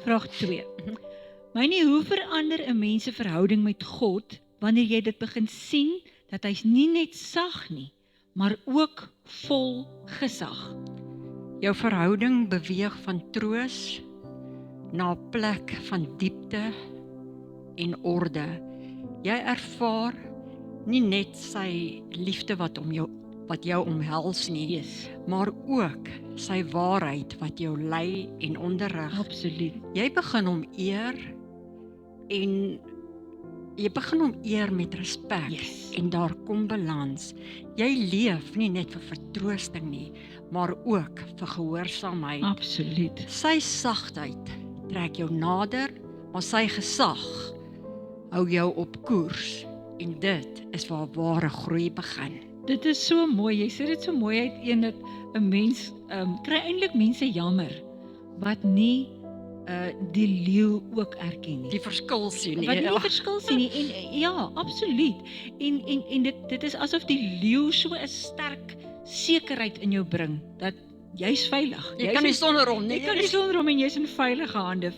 Vraag 2. Mynie, hoe verander 'n mens se verhouding met God wanneer jy dit begin sien dat hy's nie net sag nie, maar ook vol gesag? Jou verhouding beweeg van troos na 'n plek van diepte en orde. Jy ervaar nie net sy liefde wat jou omhels nie, Yes, maar ook sy waarheid wat jou lei en onderrig. absoluut. Jy begin hom eer en jy begin hom eer met respek. Yes. En daar kom balans. Jy leef nie net vir vertroosting nie, maar ook vir gehoorsaamheid. Absoluut. Sy sagtheid trek jou nader, maar sy gesag hou jou op koers. En dit is waar ware groei begin. Dit is so mooi, jy sê dit so mooi uiteen dat 'n mens kry eintlik mense jammer wat nie die leeu ook erken nie. Die verskil sien nie. Wat nie die verskil sien nie en ja, absoluut. En dit is asof die leeu so 'n sterk sekerheid in jou bring dat jy's veilig. Jy kan nie sonder hom nie. Jy kan nie sonder hom en jy's in veilige hande.